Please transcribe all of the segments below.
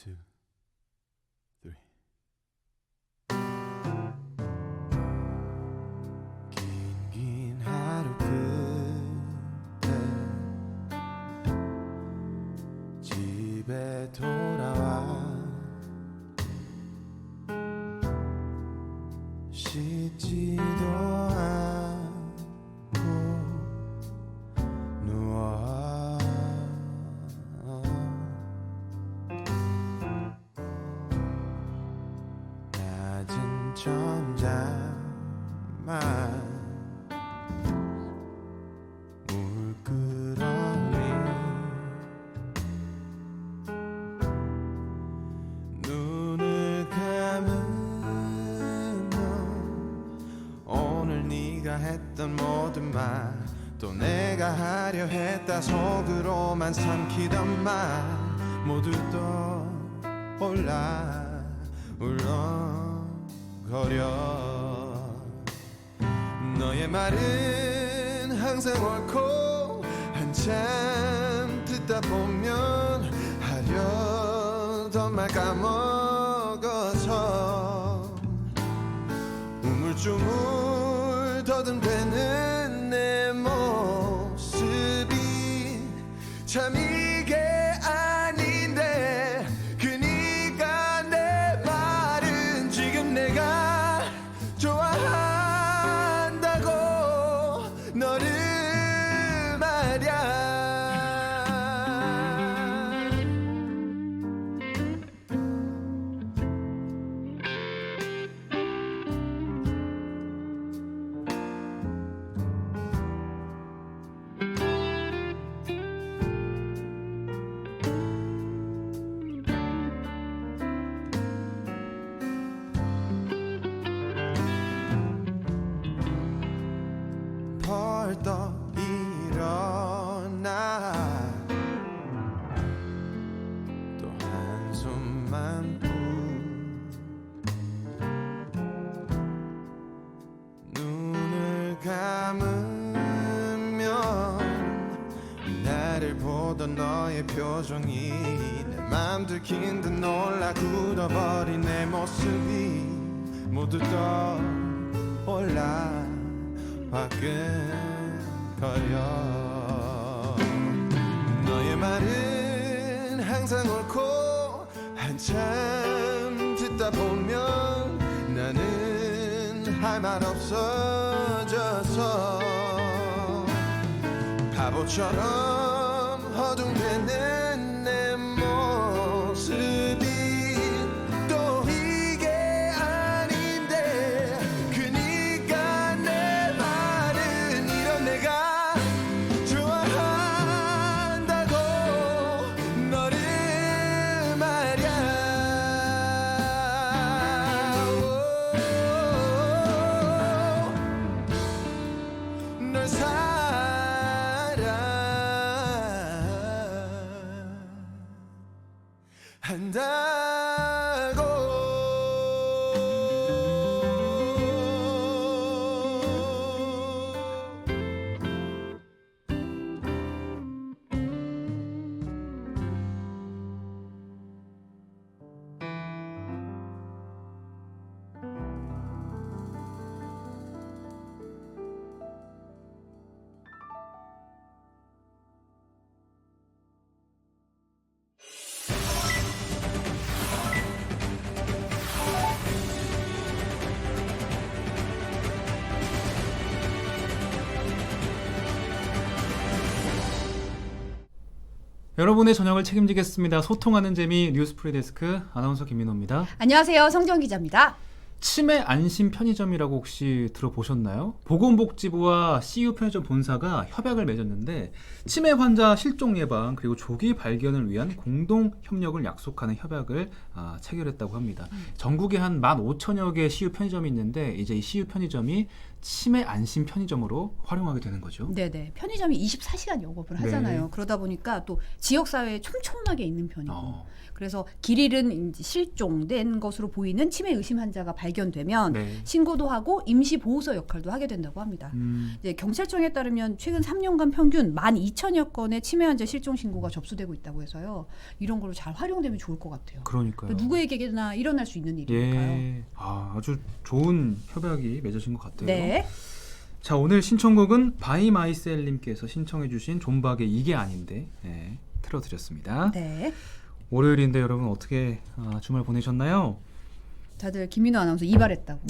two, three. 긴 하루 끝에 집에 돌아와 씻지도 않고 누워 낮은 천장만 물끄러미 눈을 감으면 오늘 네가 했던 모든 말 또 내가 하려 했다 속으로만 삼키던 말 모두 떠올라 울렁거려 너의 말은 항상 옳고 한참 듣다 보면 하려던 말 까먹어서 우물쭈물 더듬대는 내 모습이 참 이게 아닌데 그니까 내 말은 지금 내가 좋아한다고 너를 말야 벌떡 일어나 또 한숨만 푹 눈을 감으면 나를 보던 너의 표정이 내 맘 들킨 듯 놀라 굳어버린 내 모습이 모두 떠올라 화끈거려 너의 말은 항상 옳고 한참 듣다 보면 나는 할 말 없어져서 바보처럼 허둥대는 내 모습이 또 이게 아닌데 그니까 내 말은 이런 내가 좋아한다고 너를 말야 널 여러분의 저녁을 책임지겠습니다. 소통하는 재미 뉴스프리 데스크 아나운서 김민호입니다. 안녕하세요. 성정 기자입니다. 치매 안심 편의점이라고 혹시 들어보셨나요? 보건복지부와 CU 편의점 본사가 협약을 맺었는데 치매 환자 실종 예방 그리고 조기 발견을 위한 공동 협력을 약속하는 협약을 체결했다고 합니다. 전국에 한 15,000여 개 CU 편의점이 있는데 이제 이 CU 편의점이 치매 안심 편의점으로 활용하게 되는 거죠. 네네. 편의점이 24시간 영업을 하잖아요. 네. 그러다 보니까 또 지역 사회에 촘촘하게 있는 편이고. 어. 그래서 길 잃은 이제 실종된 것으로 보이는 치매 의심 환자가 발견되면 네. 신고도 하고 임시 보호소 역할도 하게 된다고 합니다. 음. 이제 경찰청에 따르면 최근 3년간 평균 12,000여 건의 치매 환자 실종 신고가 접수되고 있다고 해서요. 이런 걸로 잘 활용되면 좋을 것 같아요. 그러니까요. 누구에게나 일어날 수 있는 일이니까요. 예. 아주 좋은 협약이 맺어진 것 같아요. 네. 자, 오늘 신청곡은 바이마이셀님께서 신청해주신 존박의 이게 아닌데 틀어드렸습니다. 네. 월요일인데 여러분 어떻게 주말 보내셨나요? 다들 김민호 아나운서 이발했다고.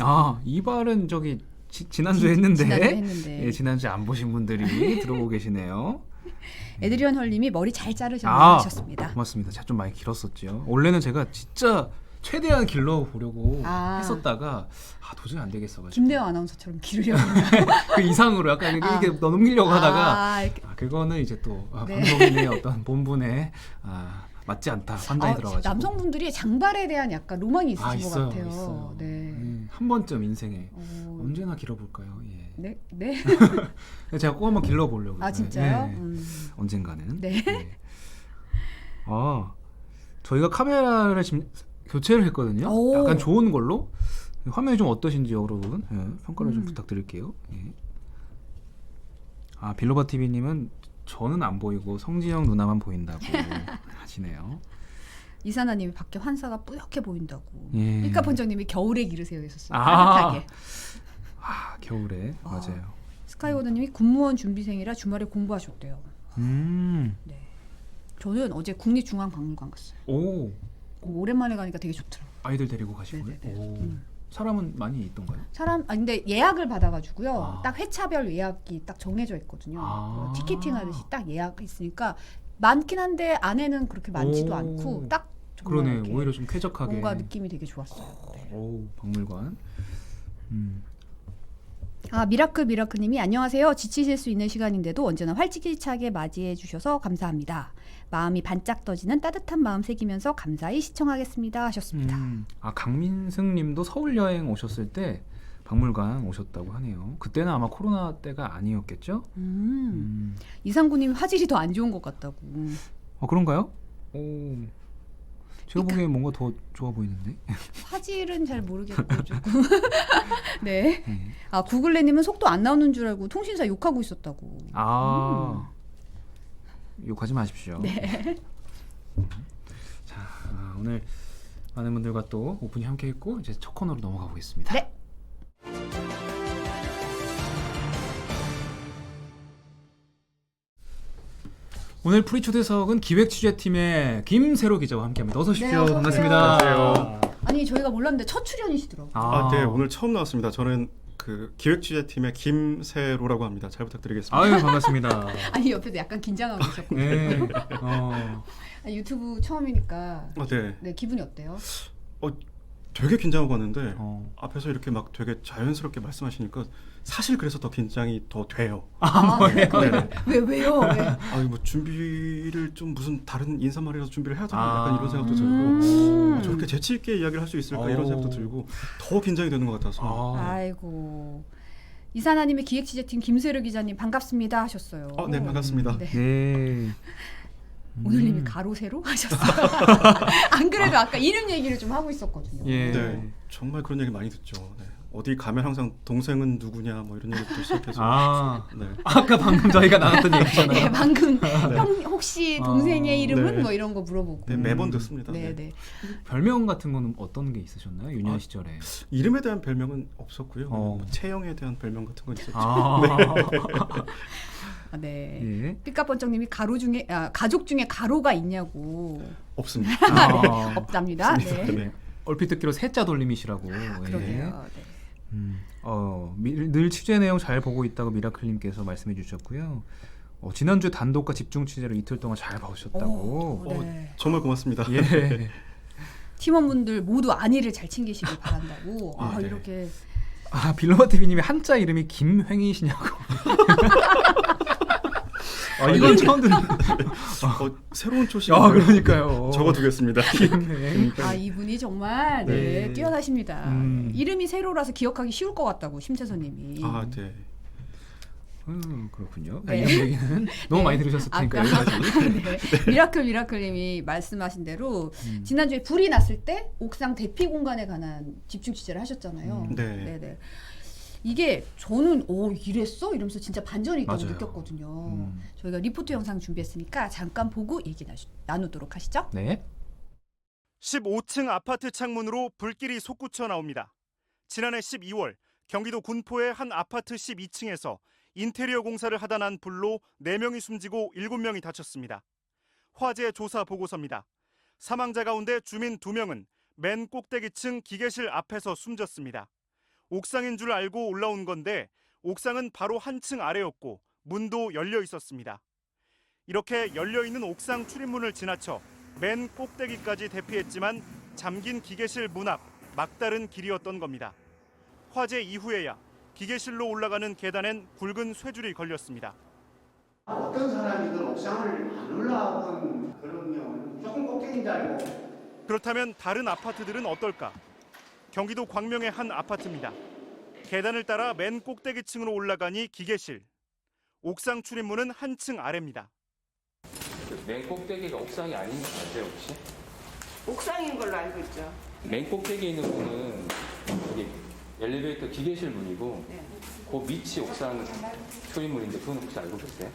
이발은 저기 지난주에 했는데, 지난주에 했는데. 예, 지난주에 안 보신 분들이 들어오고 계시네요. 에드리언 헐님이 머리 잘 자르셨네요 하셨습니다. 고맙습니다. 제가 좀 많이 길었었죠. 원래는 제가 진짜 최대한 길러보려고 했었다가 도저히 안 되겠어가지고 김대호 아나운서처럼 기르려고 그 이상으로 약간 이게 넘기려고 하다가 이렇게. 그거는 이제 또 네. 방송인의 어떤 본분에 맞지 않다 판단이 들어가지고 남성분들이 장발에 대한 약간 로망이 있으신 것 같아요. 있어요. 네. 한 번쯤 인생에 언제나 길어볼까요? 예. 네. 네. 제가 꼭 한번 길러보려고. 진짜요? 네. 언젠가는. 네. 저희가 카메라를 지금 교체를 했거든요. 오. 약간 좋은 걸로. 화면이 좀 어떠신지 여러분 평가를 좀 부탁드릴게요. 예. 빌로바 TV님은 저는 안 보이고 성진영 누나만 보인다고 하시네요. 이사나님이 밖에 환사가 뿌옇게 보인다고. 예. 삐까번쩍님이 겨울에 기르세요 했었어요. 아. 따뜻하게. 겨울에 맞아요. 스카이워드님이 군무원 준비생이라 주말에 공부하셨대요. 네. 저는 어제 국립중앙박물관 갔어요. 오. 오랜만에 가니까 되게 좋더라고요. 아이들 데리고 가시고요. 네네네. 오. 사람은 많이 있던가요? 근데 예약을 받아가지고요. 아. 딱 회차별 예약이 딱 정해져 있거든요. 아. 티켓팅 하듯이 딱 예약이 있으니까 많긴 한데 안에는 그렇게 많지도 오. 않고 딱 정말 그러네. 이렇게 오히려 좀 쾌적하게. 뭔가 느낌이 되게 좋았어요. 네. 오, 박물관. 미라클님이 안녕하세요. 지치실 수 있는 시간인데도 언제나 활기차게 맞이해 주셔서 감사합니다. 마음이 반짝 떠지는 따뜻한 마음 새기면서 감사히 시청하겠습니다 하셨습니다. 강민승님도 서울 여행 오셨을 때 박물관 오셨다고 하네요. 그때는 아마 코로나 때가 아니었겠죠? 이상구님 화질이 더 안 좋은 것 같다고. 그런가요? 오, 제가 보기엔 뭔가 더 좋아 보이는데. 화질은 잘 모르겠고 조금. 네. 구글레님은 속도 안 나오는 줄 알고 통신사 욕하고 있었다고. 욕하지 마십시오. 네. 자, 오늘 많은 분들과 또 오픈이 함께했고 이제 첫 코너로 넘어가 보겠습니다. 네. 오늘 프리 초대석은 기획취재팀의 김세로 기자와 함께합니다. 어서 오십시오. 네, 어서 오세요. 반갑습니다. 안녕하세요. 아니 저희가 몰랐는데 첫 출연이시더라고요. 네, 오늘 처음 나왔습니다. 저는 그 기획취재팀의 김세로라고 합니다. 잘 부탁드리겠습니다. 아유, 반갑습니다. 아니 옆에서 약간 긴장하고 계셨거든요. 네. 유튜브 처음이니까. 네. 네, 기분이 어때요? 되게 긴장하고 왔는데 앞에서 앞에서 이렇게 막 되게 자연스럽게 말씀하시니까 사실 그래서 더 긴장이 더 돼요. 그래요? 왜요? 왜? 뭐 준비를 좀 무슨 다른 인사말이라도 준비를 해야 되나 약간 이런 생각도 음. 들고 저렇게 재치 있게 이야기를 할 수 있을까 이런 생각도 들고 더 긴장이 되는 것 같아서. 아이고. 이사나님의 기획취재팀 김세로 기자님 반갑습니다 하셨어요. 네, 반갑습니다. 네. 네. 오늘님이 가로 세로 하셨어요. 안 그래도 아까 이름 얘기를 좀 하고 있었거든요. 예. 네, 정말 그런 얘기 많이 듣죠. 네. 어디 가면 항상 동생은 누구냐 뭐 이런 얘기부터 시작해서. 네. 아까 방금 저희가 나눴던 얘기잖아요. 네, 방금 형 혹시 동생의 이름은 네. 뭐 이런 거 물어보고. 네, 매번 듣습니다. 네, 네. 네. 별명 같은 거는 어떤 게 있으셨나요? 유년 시절에. 이름에 대한 별명은 없었고요. 뭐 체형에 대한 별명 같은 건 있었죠. 네. 예. 삐까번쩍님이 가족 중에 가로가 있냐고. 없습니다. 네, 없답니다. 없습니다. 네. 네. 얼핏 듣기로 세자 돌림이시라고. 그러게요. 네. 늘 취재 내용 잘 보고 있다고 미라클님께서 말씀해 주셨고요. 지난주 단독과 집중 취재를 이틀 동안 잘 봐오셨다고. 네. 정말 고맙습니다. 예. 팀원분들 모두 안위를 잘 챙기시길 바란다고. 네. 이렇게. 빌로바 TV님이 한자 이름이 김횡이시냐고. 이건 처음 듣는. 새로운 초식. 그러니까요. 적어두겠습니다. 네. 아 이분이 정말 네. 뛰어나십니다. 이름이 세로라서 기억하기 쉬울 것 같다고 심채선님이. 아, 네. 그렇군요. 네. 이런 얘기는 너무 많이 들으셨을 테니까 여기까지. 네. 미라클님이 말씀하신 대로 지난주에 불이 났을 때 옥상 대피 공간에 관한 집중 취재를 하셨잖아요. 네. 네네. 이게 저는 이랬어? 이러면서 진짜 반전이 있다고 맞아요. 느꼈거든요. 저희가 리포트 영상 준비했으니까 잠깐 보고 얘기 나누도록 하시죠. 네. 15층 아파트 창문으로 불길이 솟구쳐 나옵니다. 지난해 12월 경기도 군포의 한 아파트 12층에서 인테리어 공사를 하다 난 불로 4명이 숨지고 7명이 다쳤습니다. 화재 조사 보고서입니다. 사망자 가운데 주민 2명은 맨 꼭대기층 기계실 앞에서 숨졌습니다. 옥상인 줄 알고 올라온 건데 옥상은 바로 한층 아래였고 문도 열려 있었습니다. 이렇게 열려있는 옥상 출입문을 지나쳐 맨 꼭대기까지 대피했지만 잠긴 기계실 문 앞 막다른 길이었던 겁니다. 화재 이후에야 기계실로 올라가는 계단엔 굵은 쇠줄이 걸렸습니다. 어떤 사람이든 옥상을 안 올라온 그런 경우는 조금 꼭대기인 줄 알고. 그렇다면 다른 아파트들은 어떨까? 경기도 광명의 한 아파트입니다. 계단을 따라 맨 꼭대기층으로 올라가니 기계실. 옥상 출입문은 한층 아래입니다. 맨 꼭대기가 옥상이 아닌 거 아세요 혹시? 옥상인 걸로 알고 있죠. 맨 꼭대기에 있는 문은 이게 엘리베이터 기계실 문이고 네. 그 밑이 옥상 출입문인데 그건 혹시 알고 계세요?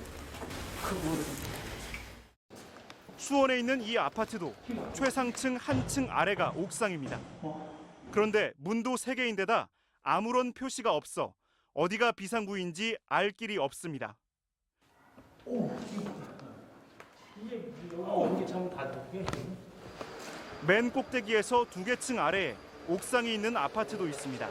수원에 있는 이 아파트도 최상층 한층 아래가 옥상입니다. 그런데 문도 3개인데다 아무런 표시가 없어 어디가 비상구인지 알 길이 없습니다. 맨 꼭대기에서 2개 층 아래에 옥상이 있는 아파트도 있습니다.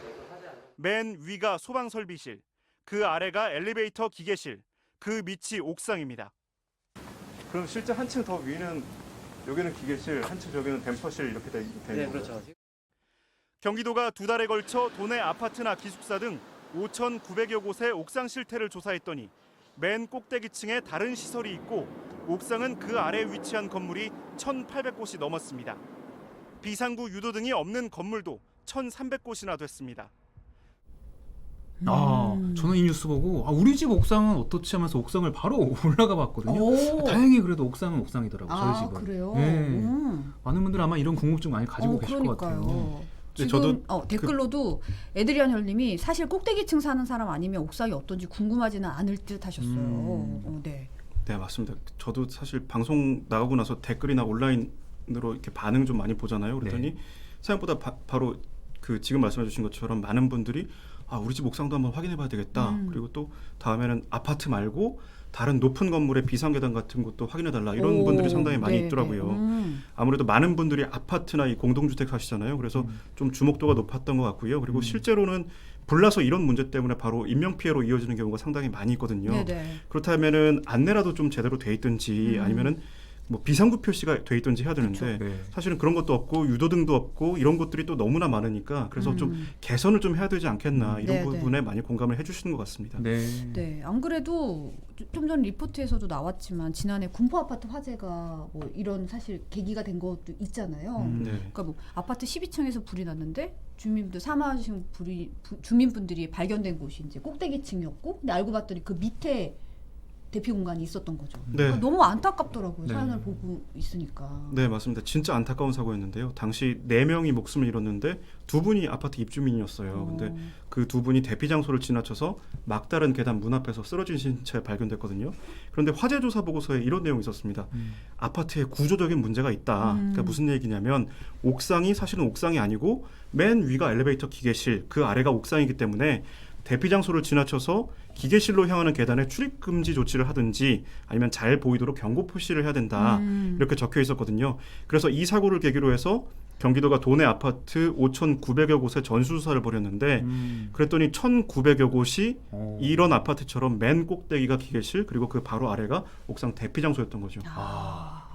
맨 위가 소방설비실, 그 아래가 엘리베이터 기계실, 그 밑이 옥상입니다. 그럼 실제 한층 더 위는 여기는 기계실, 한층 저기는 댐퍼실 이렇게 돼 있는 거예요? 그렇죠. 경기도가 2달에 걸쳐 도내 아파트나 기숙사 등 5,900여 곳의 옥상 실태를 조사했더니 맨 꼭대기층에 다른 시설이 있고 옥상은 그 아래 위치한 건물이 1,800곳이 넘었습니다. 비상구 유도등이 없는 건물도 1,300곳이나 됐습니다. 저는 이 뉴스 보고 우리 집 옥상은 어떻지 하면서 옥상을 바로 올라가 봤거든요. 오. 다행히 그래도 옥상은 옥상이더라고요. 저희 집은. 그래요? 네. 많은 분들은 아마 이런 궁금증 많이 가지고 계실 것 같아요. 그러니까요. 네, 지금 댓글로도 에드리안 혈님이 사실 꼭대기층 사는 사람 아니면 옥상이 어떤지 궁금하지는 않을 듯 하셨어요. 네. 네, 맞습니다. 저도 사실 방송 나가고 나서 댓글이나 온라인으로 이렇게 반응 좀 많이 보잖아요. 그랬더니 네. 생각보다 바로 그 지금 말씀해 주신 것처럼 많은 분들이 우리 집 옥상도 한번 확인해 봐야 되겠다. 그리고 또 다음에는 아파트 말고 다른 높은 건물의 비상계단 같은 것도 확인해 달라. 이런 분들이 상당히 많이 있더라고요. 아무래도 많은 분들이 아파트나 이 공동주택 사시잖아요. 그래서 좀 주목도가 높았던 것 같고요. 그리고 실제로는 불나서 이런 문제 때문에 바로 인명피해로 이어지는 경우가 상당히 많이 있거든요. 네네. 그렇다면은 안내라도 좀 제대로 돼 있든지 아니면은 뭐 비상구 표시가 돼 있든지 해야 되는데 네. 사실은 그런 것도 없고 유도등도 없고 이런 것들이 또 너무나 많으니까 그래서 좀 개선을 좀 해야 되지 않겠나 이런 네, 부분에 많이 공감을 해주시는 것 같습니다. 네. 네, 안 그래도 좀 전 리포트에서도 나왔지만 지난해 군포 아파트 화재가 뭐 이런 사실 계기가 된 것도 있잖아요. 네. 그러니까 뭐 아파트 12층에서 불이 났는데 주민분들 사망하신 주민분들이 발견된 곳이 이제 꼭대기층이었고 근데 알고 봤더니 그 밑에 대피 공간이 있었던 거죠. 네. 그러니까 너무 안타깝더라고요. 네. 사연을 보고 있으니까. 네, 맞습니다. 진짜 안타까운 사고였는데요. 당시 4명이 목숨을 잃었는데 2분이 아파트 입주민이었어요. 근데 그 2분이 대피 장소를 지나쳐서 막다른 계단 문 앞에서 쓰러진 채 발견됐거든요. 그런데 화재 조사 보고서에 이런 내용이 있었습니다. 아파트에 구조적인 문제가 있다. 그러니까 무슨 얘기냐면 옥상이 사실은 옥상이 아니고 맨 위가 엘리베이터 기계실, 그 아래가 옥상이기 때문에 대피 장소를 지나쳐서 기계실로 향하는 계단에 출입 금지 조치를 하든지 아니면 잘 보이도록 경고 표시를 해야 된다. 이렇게 적혀 있었거든요. 그래서 이 사고를 계기로 해서 경기도가 도내 아파트 5,900여 곳에 전수조사를 벌였는데 그랬더니 1,900여 곳이 이런 아파트처럼 맨 꼭대기가 기계실 그리고 그 바로 아래가 옥상 대피 장소였던 거죠.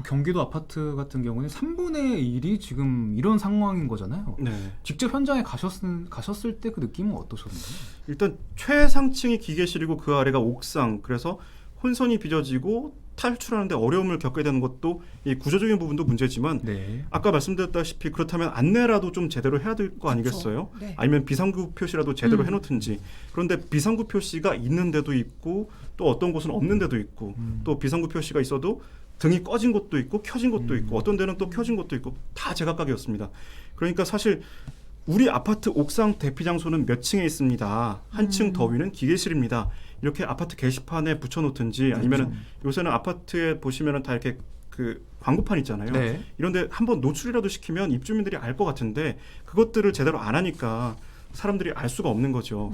경기도 아파트 같은 경우는 3분의 1이 지금 이런 상황인 거잖아요. 네. 직접 현장에 가셨을 때 그 느낌은 어떠셨나요? 일단 최상층이 기계실이고 그 아래가 옥상. 그래서 혼선이 빚어지고 탈출하는데 어려움을 겪게 되는 것도 이 구조적인 부분도 문제지만 네. 아까 말씀드렸다시피 그렇다면 안내라도 좀 제대로 해야 될 거 아니겠어요? 네. 아니면 비상구 표시라도 제대로 해놓든지. 그런데 비상구 표시가 있는 데도 있고 또 어떤 곳은 없는 데도 있고 또 비상구 표시가 있어도 등이 꺼진 곳도 있고 켜진 곳도 있고 어떤 데는 또 켜진 곳도 있고 다 제각각이었습니다. 그러니까 사실 우리 아파트 옥상 대피 장소는 몇 층에 있습니다. 한 층 더 위는 기계실입니다. 이렇게 아파트 게시판에 붙여놓든지 아니면 요새는 아파트에 보시면은 다 이렇게 그 광고판 있잖아요. 네. 이런데 한번 노출이라도 시키면 입주민들이 알 것 같은데 그것들을 제대로 안 하니까 사람들이 알 수가 없는 거죠.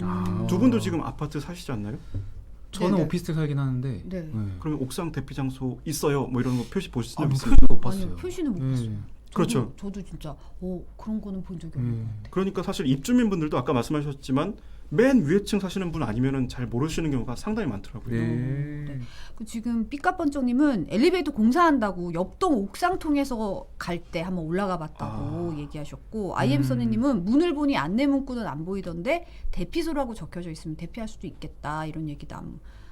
두 분도 지금 아파트 사시지 않나요? 저는 네네. 오피스텔 살긴 하는데. 네. 그러면 옥상 대피 장소 있어요? 뭐 이런 거 표시 보실 수 아, 있어요? 표시도 못 봤어요. 아니요, 표시는 못 봤어요. 그렇죠. 저도 진짜 그런 거는 본 적이 없는 것 같아요. 그러니까 사실 입주민분들도 아까 말씀하셨지만 맨 위에 층 사시는 분 아니면은 잘 모르시는 경우가 상당히 많더라고요. 네. 그 지금 삐까번쩍님은 엘리베이터 공사한다고 옆동 옥상 통해서 갈 때 한번 올라가 봤다고 얘기하셨고 아이엠 써니님은 문을 보니 안내 문구는 안 보이던데 대피소라고 적혀져 있으면 대피할 수도 있겠다 이런 얘기도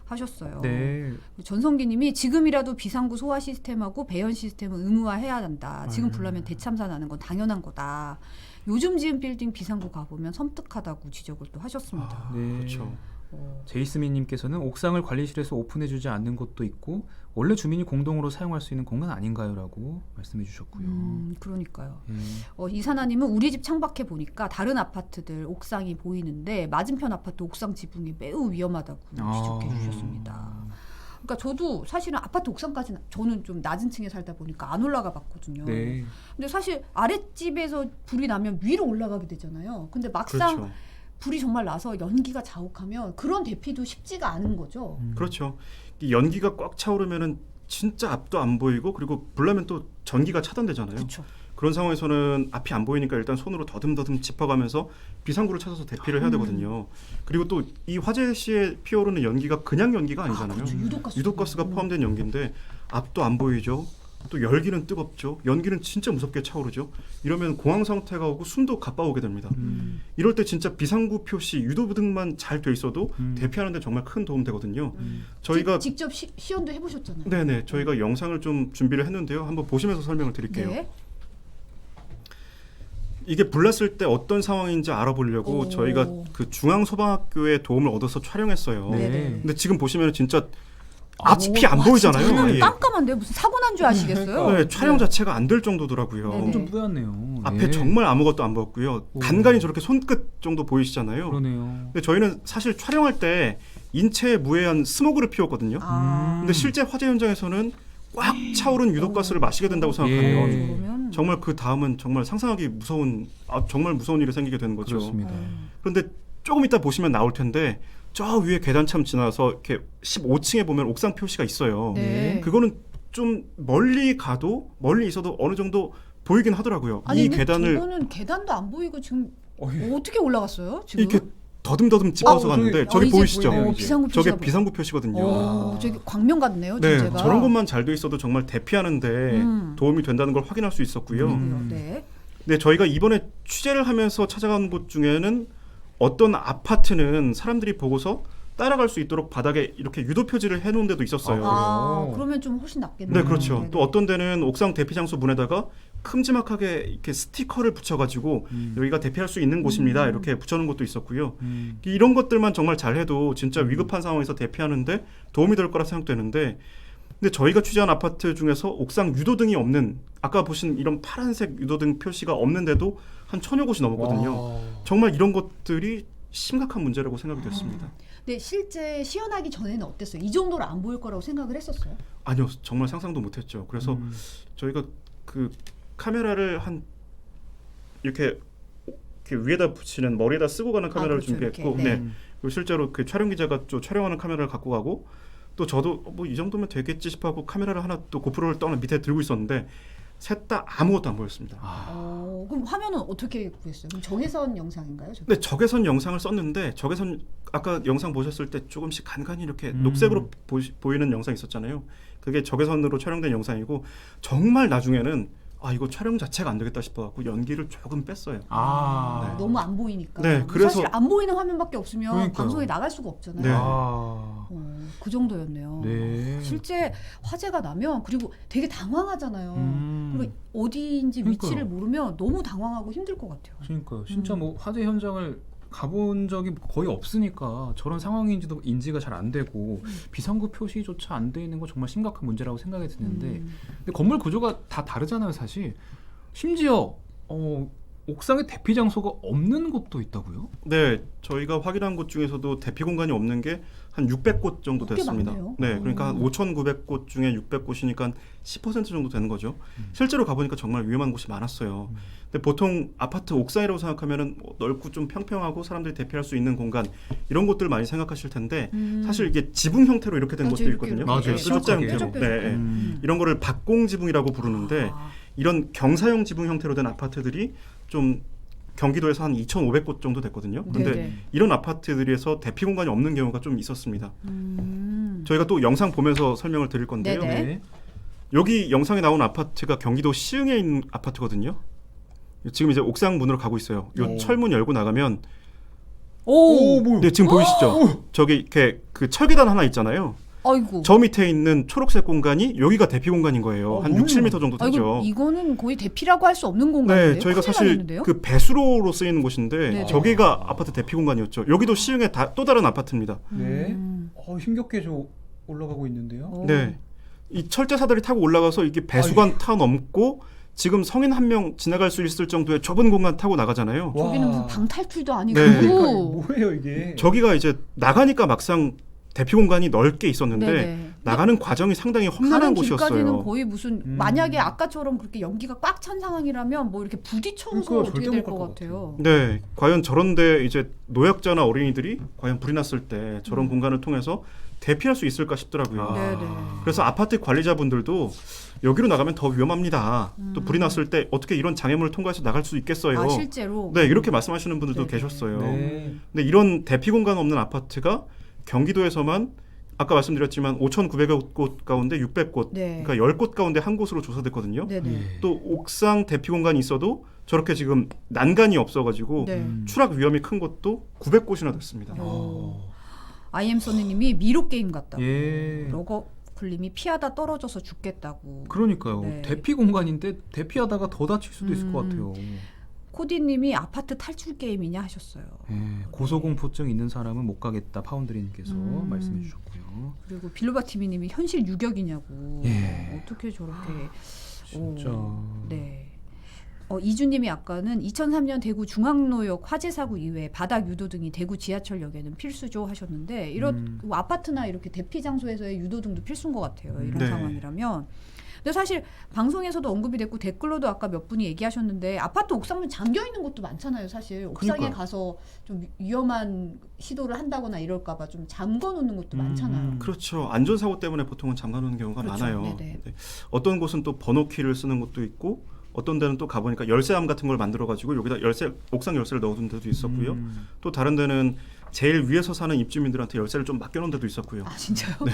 하셨어요. 네. 전성기님이 지금이라도 비상구 소화 시스템하고 배연 시스템은 의무화해야 한다. 지금 불나면 대참사 나는 건 당연한 거다. 요즘 지은 빌딩 비상구 가보면 섬뜩하다고 지적을 또 하셨습니다. 네. 그렇죠. 제이스미님께서는 옥상을 관리실에서 오픈해주지 않는 곳도 있고 원래 주민이 공동으로 사용할 수 있는 공간 아닌가요?라고 말씀해주셨고요. 그러니까요. 네. 이사나님은 우리 집 창밖에 보니까 다른 아파트들 옥상이 보이는데 맞은편 아파트 옥상 지붕이 매우 위험하다고 지적해 주셨습니다. 그러니까 저도 사실은 아파트 옥상까지는 저는 좀 낮은 층에 살다 보니까 안 올라가 봤거든요. 네. 근데 사실 아랫집에서 불이 나면 위로 올라가게 되잖아요. 근데 막상 그렇죠. 불이 정말 나서 연기가 자욱하면 그런 대피도 쉽지가 않은 거죠. 그렇죠. 이 연기가 꽉 차오르면은 진짜 앞도 안 보이고 그리고 불나면 또 전기가 차단되잖아요. 그렇죠. 그런 상황에서는 앞이 안 보이니까 일단 손으로 더듬더듬 짚어가면서 비상구를 찾아서 대피를 해야 되거든요. 그리고 또 이 화재 시에 피어오르는 연기가 그냥 연기가 아니잖아요. 그렇죠. 유독가스가 포함된 연기인데 앞도 안 보이죠. 또 열기는 뜨겁죠. 연기는 진짜 무섭게 차오르죠. 이러면 공황 상태가 오고 숨도 가빠오게 됩니다. 이럴 때 진짜 비상구 표시 유도등만 잘 돼 있어도 대피하는 데 정말 큰 도움 되거든요. 저희가 직접 시연도 해보셨잖아요. 네네 저희가 영상을 좀 준비를 했는데요. 한번 보시면서 설명을 드릴게요. 네. 이게 불났을 때 어떤 상황인지 알아보려고 저희가 그 중앙소방학교의 도움을 얻어서 촬영했어요. 네네. 근데 지금 보시면 진짜 앞이 안 보이잖아요. 하늘은 예. 깜깜한데 무슨 사고 난 줄 아시겠어요? 네, 촬영 자체가 안 될 정도더라고요. 네네. 엄청 뿌였네요. 앞에 네. 정말 아무것도 안 보였고요. 간간히 저렇게 손끝 정도 보이시잖아요. 그러네요. 근데 저희는 사실 촬영할 때 인체에 무해한 스모그를 피웠거든요. 아. 근데 실제 화재 현장에서는 꽉 차오른 유독가스를 마시게 된다고 생각하면 예. 그러면 정말 그 다음은 정말 상상하기 무서운 정말 무서운 일이 생기게 되는 거죠. 그렇습니다. 그런데 조금 이따 보시면 나올 텐데 저 위에 계단참 지나서 이렇게 15층에 보면 옥상 표시가 있어요. 네. 그거는 좀 멀리 가도 멀리 있어도 어느 정도 보이긴 하더라고요. 아니 이 근데 계단을 저거는 계단도 안 보이고 지금 어떻게 올라갔어요? 지금 이렇게 더듬더듬 짚어서 갔는데 저기 이제 보이시죠? 보이네요, 이제. 비상구 저게 표시가 비상구 표시거든요. 저기 광명 같네요. 네, 존재가. 저런 것만 잘 돼 있어도 정말 대피하는데 도움이 된다는 걸 확인할 수 있었고요. 네. 네, 저희가 이번에 취재를 하면서 찾아간 곳 중에는 어떤 아파트는 사람들이 보고서 따라갈 수 있도록 바닥에 이렇게 유도 표지를 해놓은 데도 있었어요. 그러면 좀 훨씬 낫겠네요. 네, 그렇죠. 네네. 또 어떤 데는 옥상 대피 장소 문에다가 큼지막하게 이렇게 스티커를 붙여가지고 여기가 대피할 수 있는 곳입니다. 이렇게 붙여놓은 것도 있었고요. 이런 것들만 정말 잘해도 진짜 위급한 상황에서 대피하는데 도움이 될 거라 생각되는데, 근데 저희가 취재한 아파트 중에서 옥상 유도등이 없는, 아까 보신 이런 파란색 유도등 표시가 없는데도 한 1000여 곳이 넘었거든요. 정말 이런 것들이 심각한 문제라고 생각이 됐습니다. 근데 실제 시연하기 전에는 어땠어요? 이 정도로 안 보일 거라고 생각을 했었어요? 아니요, 정말 상상도 못했죠. 그래서 저희가 그 카메라를 한 이렇게 위에다 붙이는 머리에다 쓰고 가는 카메라를 그렇죠, 준비했고, 이렇게. 네. 네. 그리고 실제로 그 촬영 기자가 또 촬영하는 카메라를 갖고 가고, 또 저도 뭐 이 정도면 되겠지 싶어하고 카메라를 하나 또 고프로를 떠나 밑에 들고 있었는데 셋 다 아무것도 안 보였습니다. 그럼 화면은 어떻게 구했어요? 그럼 적외선 영상인가요? 근데 적외선 영상을 썼는데 적외선 아까 영상 보셨을 때 조금씩 간간히 이렇게 녹색으로 보이는 영상 있었잖아요. 그게 적외선으로 촬영된 영상이고 정말 나중에는 이거 촬영 자체가 안 되겠다 싶어갖고 연기를 조금 뺐어요. 아. 너무 안 보이니까. 네, 그래서- 사실 안 보이는 화면밖에 없으면 그러니까요. 방송에 나갈 수가 없잖아요. 네. 아. 그 정도였네요. 네. 실제 화재가 나면 그리고 되게 당황하잖아요. 그리고 어디인지 그러니까요. 위치를 모르면 너무 당황하고 힘들 것 같아요. 그러니까요. 진짜 뭐 화재 현장을 가본 적이 거의 없으니까 저런 상황인지도 인지가 잘 안 되고 비상구 표시조차 안 돼 있는 건 정말 심각한 문제라고 생각이 드는데 근데 건물 구조가 다 다르잖아요, 사실. 심지어 옥상에 대피 장소가 없는 곳도 있다고요? 네, 저희가 확인한 곳 중에서도 대피 공간이 없는 게 한 600곳 정도 꽤 됐습니다. 많네요. 네, 그러니까 한 5,900곳 중에 600곳이니까 한 10% 정도 되는 거죠. 실제로 가보니까 정말 위험한 곳이 많았어요. 근데 보통 아파트 옥상이라고 생각하면은 넓고 좀 평평하고 사람들이 대피할 수 있는 공간 이런 곳들 많이 생각하실 텐데 사실 이게 지붕 형태로 이렇게 된 그렇죠, 곳도 이렇게, 있거든요. 맞아요. 수족자 뾰족하게. 형태로. 뾰족뾰족해. 네, 네. 이런 거를 박공지붕이라고 부르는데 이런 경사형 지붕 형태로 된 아파트들이 좀 경기도에서 한 2,500곳 정도 됐거든요. 근데 네네. 이런 아파트들에서 대피 공간이 없는 경우가 좀 있었습니다. 저희가 또 영상 보면서 설명을 드릴 건데요. 네네. 네. 여기 영상에 나온 아파트가 경기도 시흥에 있는 아파트거든요. 지금 이제 옥상 문으로 가고 있어요. 요 오. 철문 열고 나가면 오, 뭐야? 네, 지금 보이시죠? 저기 이렇게 그 철계단 하나 있잖아요. 아이고. 저 밑에 있는 초록색 공간이 여기가 대피 공간인 거예요. 한 6, 7m 정도 되죠. 아이고, 이거는 거의 대피라고 할 수 없는 공간인데요. 네, 저희가 큰일 사실 나겠는데요? 그 배수로로 쓰이는 곳인데 네네. 저기가 아파트 대피 공간이었죠. 여기도 시흥의 또 다른 아파트입니다. 네. 힘겹게 저 올라가고 있는데요. 네, 이 철제사들이 타고 올라가서 이게 배수관 타 넘고 지금 성인 한 명 지나갈 수 있을 정도의 좁은 공간 타고 나가잖아요. 저기는 무슨 방탈출도 아니고. 네. 그러니까 뭐예요 이게? 저기가 이제 나가니까 막상 대피 공간이 넓게 있었는데 네네. 나가는 과정이 상당히 험난한 가는 곳이었어요. 길까지는 거의 무슨 만약에 아까처럼 그렇게 연기가 꽉 찬 상황이라면 뭐 이렇게 부딪혀서 그러니까 어떻게 절대 될 못 것 갈것 같아요. 네, 과연 저런데 이제 노약자나 어린이들이 과연 불이 났을 때 저런 공간을 통해서 대피할 수 있을까 싶더라고요. 네네. 그래서 아파트 관리자분들도 여기로 나가면 더 위험합니다. 또 불이 났을 때 어떻게 이런 장애물을 통과해서 나갈 수 있겠어요. 아 실제로. 네, 이렇게 말씀하시는 분들도 네네. 계셨어요. 네. 근데 이런 대피 공간 없는 아파트가 경기도에서만 아까 말씀드렸지만 5,900곳 가운데 600곳, 네. 그러니까 10곳 가운데 한 곳으로 조사됐거든요. 네네. 예. 또 옥상 대피 공간이 있어도 저렇게 지금 난간이 없어가지고 네. 추락 위험이 큰 곳도 900곳이나 됐습니다. IM 선생님이 미로 게임 같다고. 예. 러거쿨님이 피하다 떨어져서 죽겠다고. 그러니까요. 네. 대피 공간인데 대피하다가 더 다칠 수도 있을 것 같아요. 코디님이 아파트 탈출 게임이냐 하셨어요. 예. 고소공포증 있는 사람은 못 가겠다. 파운드리님께서 말씀해 주셨고요. 그리고 빌로바티비님이 현실 유격이냐고. 예. 어떻게 저렇게. 진짜. 네. 이주님이 아까는 2003년 대구 중앙로역 화재 사고 이후에 바닥 유도 등이 대구 지하철역에는 필수죠 하셨는데 이런 뭐 아파트나 이렇게 대피 장소에서의 유도 등도 필수인 것 같아요. 이런 네. 상황이라면. 근데 사실 방송에서도 언급이 됐고 댓글로도 아까 몇 분이 얘기하셨는데 아파트 옥상문 잠겨 있는 곳도 많잖아요. 사실 옥상에 그러니까요. 가서 좀 위험한 시도를 한다거나 이럴까봐 좀 잠궈 놓는 것도 많잖아요. 그렇죠. 안전사고 때문에 보통은 잠가놓는 경우가 그렇죠. 많아요. 네네. 네. 어떤 곳은 또 번호키를 쓰는 곳도 있고 어떤 데는 또 가보니까 열쇠함 같은 걸 만들어가지고 여기다 옥상 열쇠를 넣어둔 데도 있었고요. 또 다른 데는 제일 위에서 사는 입주민들한테 열쇠를 좀 맡겨놓은 데도 있었고요. 아 진짜요? 네.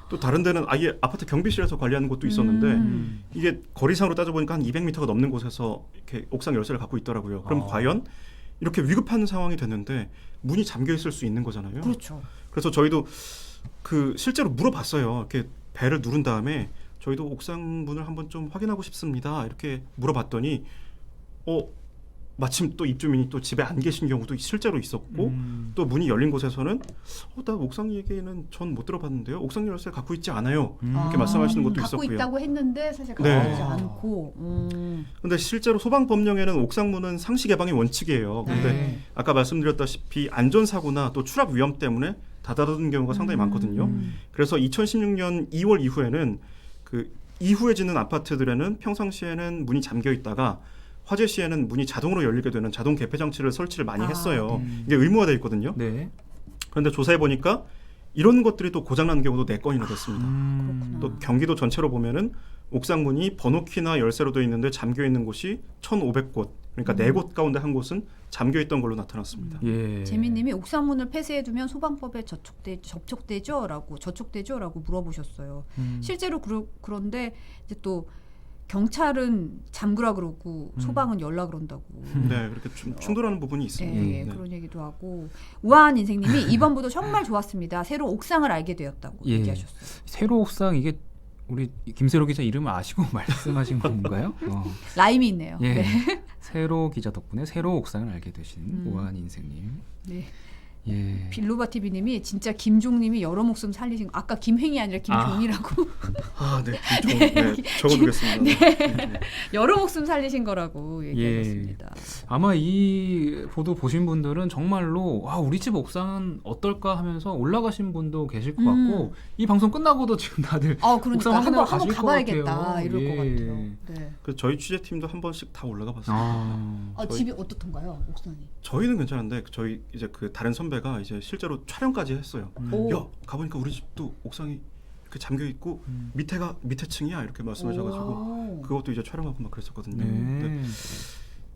또 다른 데는 아예 아파트 경비실에서 관리하는 곳도 있었는데 이게 거리상으로 따져보니까 한 200m가 넘는 곳에서 이렇게 옥상 열쇠를 갖고 있더라고요. 그럼 과연 이렇게 위급한 상황이 됐는데 문이 잠겨 있을 수 있는 거잖아요. 그렇죠. 그래서 저희도 그 실제로 물어봤어요. 이렇게 벨을 누른 다음에 저희도 옥상 문을 한번 좀 확인하고 싶습니다. 이렇게 물어봤더니 마침 또 입주민이 또 집에 안 계신 경우도 실제로 있었고 또 문이 열린 곳에서는 나 옥상 얘기는 전 못 들어봤는데요. 옥상 열쇠 갖고 있지 않아요. 이렇게 말씀하시는 것도 갖고 있었고요. 있다고 했는데 사실 갖고 네. 있지 않고. 근데 실제로 소방법령에는 옥상문은 상시 개방의 원칙이에요. 근데 네. 아까 말씀드렸다시피 안전사고나 또 추락 위험 때문에 닫아두는 경우가 상당히 많거든요. 그래서 2016년 2월 이후에는 그 이후에 짓는 아파트들에는 평상시에는 문이 잠겨 있다가 화재 시에는 문이 자동으로 열리게 되는 자동 개폐 장치를 설치를 많이 했어요. 이게 의무화되어 있거든요. 네. 그런데 조사해 보니까 이런 것들이 또 고장난 경우도 4건이나 됐습니다. 또 경기도 전체로 보면은 옥상 문이 번호키나 열쇠로 되어 있는데 잠겨 있는 곳이 1,500곳. 그러니까 4곳 가운데 한 곳은 잠겨 있던 걸로 나타났습니다. 예. 재민님이 옥상문을 폐쇄해두면 소방법에 저촉되죠라고 물어보셨어요. 실제로 그런데 이제 또 경찰은 잠그라 그러고 소방은 열라 그런다고. 네, 그렇게 충돌하는 부분이 있습니다. 예, 그런 얘기도 하고 우아한 인생님이 이번 보도 정말 좋았습니다. 새로 옥상을 알게 되었다고 예. 얘기하셨어요. 세로 옥상 이게 우리 김세로 기자 이름을 아시고 말씀하신 건가요? 라임이 있네요. 예. 네. 세로 기자 덕분에 세로 옥상을 알게 되신 우아한 인생님. 네. 예. 빌로바 TV님이 진짜 김종님이 여러 목숨 살리신 아까 김행이 아니라 김종이라고 아, 네, 적어두겠습니다. 네. 여러 목숨 살리신 거라고 얘기하셨습니다. 아마 이 보도 보신 분들은 정말로 우리 집 옥상은 어떨까 하면서 올라가신 분도 계실 것 같고 이 방송 끝나고도 지금 다들 그러니까 옥상 확인하러 한번 가실 것 가봐야겠다 같아요. 이럴 것 예. 같아요. 네. 그 저희 취재팀도 한 번씩 다 올라가 봤습니다. 집이 어떻던가요, 옥상이? 저희는 괜찮은데 저희 이제 그 다른 선배가 이제 실제로 촬영까지 했어요. 오. 야, 가보니까 우리 집도 옥상이 이렇게 잠겨 있고 밑에 층이야 이렇게 말씀하셔가지고 오. 그것도 이제 촬영하고 막 그랬었거든요. 네.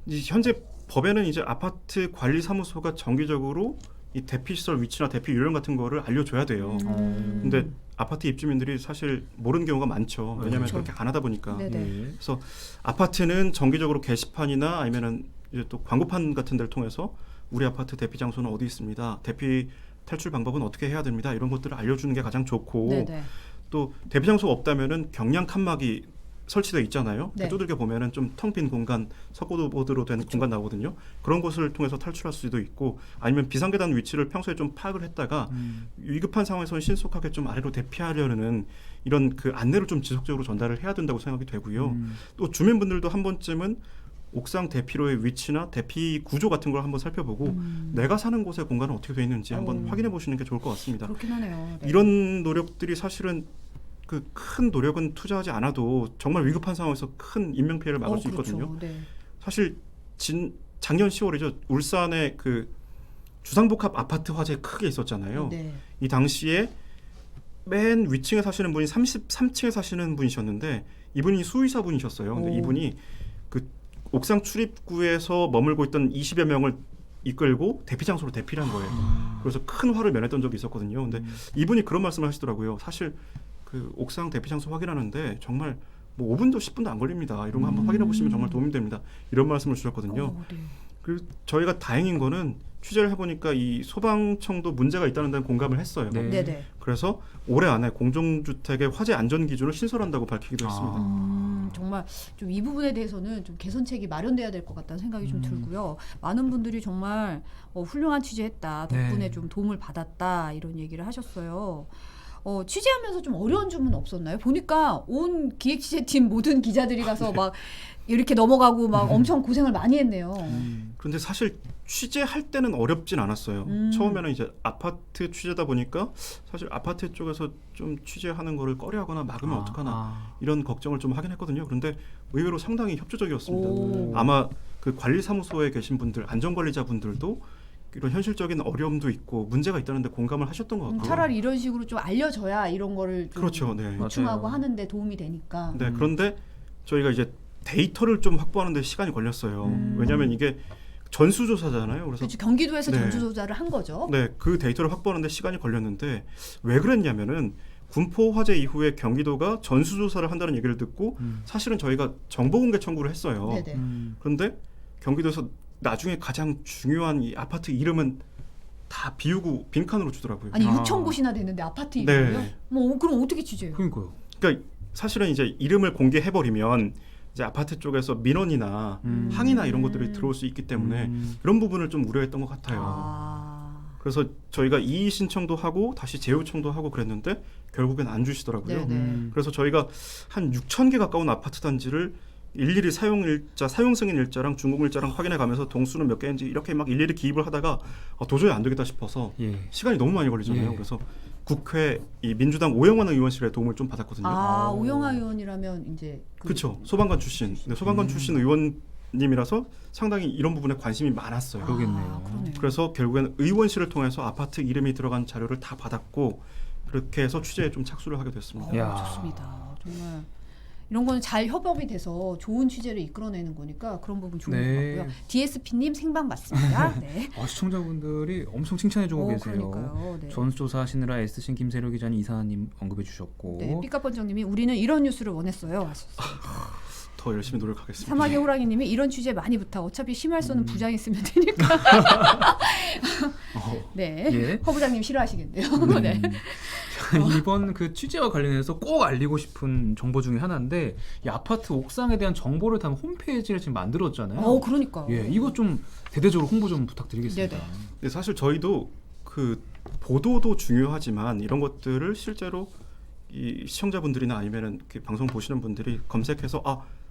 근데 현재 법에는 이제 아파트 관리 사무소가 정기적으로 이 대피 시설 위치나 대피 요령 같은 거를 알려줘야 돼요. 근데 아파트 입주민들이 사실 모르는 경우가 많죠. 왜냐하면 그렇죠. 그렇게 안 하다 보니까. 네네. 그래서 아파트는 정기적으로 게시판이나 아니면은 이제 또 광고판 같은 데를 통해서 우리 아파트 대피 장소는 어디 있습니다. 대피 탈출 방법은 어떻게 해야 됩니다. 이런 것들을 알려주는 게 가장 좋고 네네. 또 대피 장소가 없다면은 경량 칸막이 설치되어 있잖아요. 네. 두들겨 보면은 좀 텅 빈 공간, 석고보드로 된 공간 나오거든요. 그런 곳을 통해서 탈출할 수도 있고 아니면 비상계단 위치를 평소에 좀 파악을 했다가 위급한 상황에서는 신속하게 좀 아래로 대피하려는 이런 그 안내를 좀 지속적으로 전달을 해야 된다고 생각이 되고요. 또 주민분들도 한 번쯤은 옥상 대피로의 위치나 대피 구조 같은 걸 한번 살펴보고 내가 사는 곳의 공간은 어떻게 되어 있는지 한번 확인해 보시는 게 좋을 것 같습니다. 그렇긴 하네요. 네. 이런 노력들이 사실은 그 큰 노력은 투자하지 않아도 정말 위급한 상황에서 큰 인명 피해를 막을 수 그렇죠. 있거든요. 네. 사실 작년 10월이죠. 울산에 그 주상복합 아파트 화재 크게 있었잖아요. 네. 이 당시에 맨 위층에 사시는 분이 33층에 사시는 분이셨는데 이분이 수의사 분이셨어요. 근데 이분이 그 옥상 출입구에서 머물고 있던 20여 명을 이끌고 대피 장소로 대피를 한 거예요. 그래서 큰 화를 면했던 적이 있었거든요. 근데 이분이 그런 말씀을 하시더라고요. 사실 그 옥상 대피 장소 확인하는데 정말 뭐 5분도 10분도 안 걸립니다. 이런 거 한번 확인해 보시면 정말 도움이 됩니다. 이런 말씀을 주셨거든요. 네. 그리고 저희가 다행인 거는 취재를 해보니까 이 소방청도 문제가 있다는 데는 공감을 했어요. 네. 네네. 그래서 올해 안에 공동주택의 화재 안전 기준을 신설한다고 밝히기도 했습니다. 정말 좀 이 부분에 대해서는 좀 개선책이 마련돼야 될 것 같다는 생각이 좀 들고요. 많은 분들이 정말 훌륭한 취재했다. 덕분에 네. 좀 도움을 받았다. 이런 얘기를 하셨어요. 취재하면서 좀 어려운 점은 없었나요? 보니까 온 기획취재팀 모든 기자들이 가서 막 이렇게 넘어가고 막 엄청 고생을 많이 했네요. 그런데 사실 취재할 때는 어렵진 않았어요. 처음에는 이제 아파트 취재다 보니까 사실 아파트 쪽에서 좀 취재하는 거를 꺼려하거나 막으면 어떡하나 이런 걱정을 좀 하긴 했거든요. 그런데 의외로 상당히 협조적이었습니다. 아마 그 관리사무소에 계신 분들, 안전관리자분들도 이런 현실적인 어려움도 있고 문제가 있다는데 공감을 하셨던 것 같고요. 차라리 이런 식으로 좀 알려줘야 이런 거를 좀 그렇죠, 네. 보충하고 맞아요. 하는데 도움이 되니까. 네, 그런데 저희가 이제 데이터를 좀 확보하는데 시간이 걸렸어요. 왜냐하면 이게 전수조사잖아요. 그래서 그렇죠. 경기도에서 네. 전수조사를 한 거죠. 네, 그 데이터를 확보하는데 시간이 걸렸는데 왜 그랬냐면은 군포 화재 이후에 경기도가 전수조사를 한다는 얘기를 듣고 사실은 저희가 정보공개 청구를 했어요. 네네. 그런데 경기도에서 나중에 가장 중요한 이 아파트 이름은 다 비우고 빈칸으로 주더라고요. 아니 6천 곳이나 되는데 아파트 이름이요? 네. 뭐 그럼 어떻게 취재해요? 그러니까요. 그러니까 사실은 이제 이름을 공개해버리면 이제 아파트 쪽에서 민원이나 항의나 이런 것들이 들어올 수 있기 때문에 그런 부분을 좀 우려했던 것 같아요. 그래서 저희가 이의 신청도 하고 다시 재요청도 하고 그랬는데 결국엔 안 주시더라고요. 네네. 그래서 저희가 한 6,000개 가까운 아파트 단지를 일일이 사용 승인 일자랑 준공 일자랑 확인해 가면서 동수는 몇 개인지 이렇게 막 일일이 기입을 하다가 도저히 안 되겠다 싶어서 예. 시간이 너무 많이 걸리잖아요. 예. 그래서 국회 이 민주당 오영환 의원실의 도움을 좀 받았거든요. 오영하 의원이라면 이제 그렇죠. 소방관 출신. 네, 소방관 출신 의원님이라서 상당히 이런 부분에 관심이 많았어요. 그러겠네요. 그러네요. 그래서 결국에는 의원실을 통해서 아파트 이름이 들어간 자료를 다 받았고 그렇게 해서 취재에 좀 착수를 하게 됐습니다. 야. 좋습니다. 정말 이런 거는 잘 협업이 돼서 좋은 취재를 이끌어내는 거니까 그런 부분 좋은 네. 것 같고요. DSP님 생방 맞습니다. 네. 시청자분들이 엄청 칭찬해주고 계세요. 그러니까요. 네. 전수조사 하시느라 애쓰신 김세로 기자님 이사님 언급해 주셨고 네, 삐까번정님이 우리는 이런 뉴스를 원했어요. 하셨어요. 더 열심히 노력하겠습니다. 사막의 호랑이님이 이런 취재 많이 부탁. 어차피 심할서는 부장이 쓰면 되니까. 네. 예. 허 부장님 싫어하시겠네요. 네. 이번 그 취재와 관련해서 꼭 알리고 싶은 정보 중에 하나인데 이 아파트 옥상에 대한 정보를 담은 홈페이지를 지금 만들었잖아요. 그러니까. 예, 이거 좀 대대적으로 홍보 좀 부탁드리겠습니다. 네네. 근데 사실 저희도 그 보도도 중요하지만 이런 것들을 실제로 이 시청자분들이나 아니면은 이렇게 방송 보시는 분들이 검색해서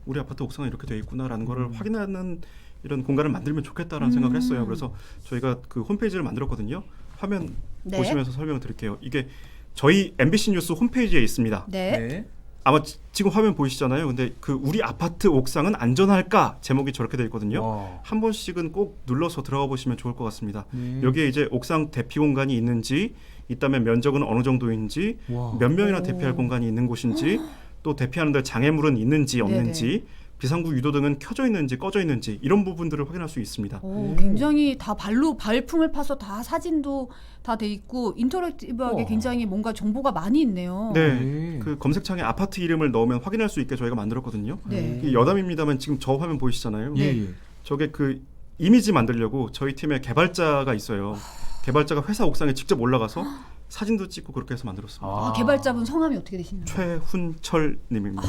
우리 아파트 옥상에 이렇게 돼 있구나라는 거를 확인하는 이런 공간을 만들면 좋겠다라는 생각을 했어요. 그래서 저희가 그 홈페이지를 만들었거든요. 화면 네. 보시면서 설명을 드릴게요. 이게 저희 MBC 뉴스 홈페이지에 있습니다. 네. 네. 아마 지금 화면 보이시잖아요. 근데 그 우리 아파트 옥상은 안전할까 제목이 저렇게 돼 있거든요. 와. 한 번씩은 꼭 눌러서 들어가 보시면 좋을 것 같습니다. 네. 여기에 이제 옥상 대피 공간이 있는지, 있다면 면적은 어느 정도인지, 와. 몇 명이나 오. 대피할 공간이 있는 곳인지, 또 대피하는데 장애물은 있는지 없는지, 비상구 유도등은 켜져 있는지 꺼져 있는지 이런 부분들을 확인할 수 있습니다. 굉장히 다 발품을 파서 다 사진도 다 돼 있고 인터랙티브하게 우와. 굉장히 뭔가 정보가 많이 있네요. 네, 그 검색창에 아파트 이름을 넣으면 확인할 수 있게 저희가 만들었거든요. 네. 이 여담입니다만 지금 저 화면 보이시잖아요. 예, 예. 저게 그 이미지 만들려고 저희 팀에 개발자가 있어요. 개발자가 회사 옥상에 직접 올라가서 사진도 찍고 그렇게 해서 만들었습니다. 개발자분 성함이 어떻게 되시나요? 최훈철 님입니다.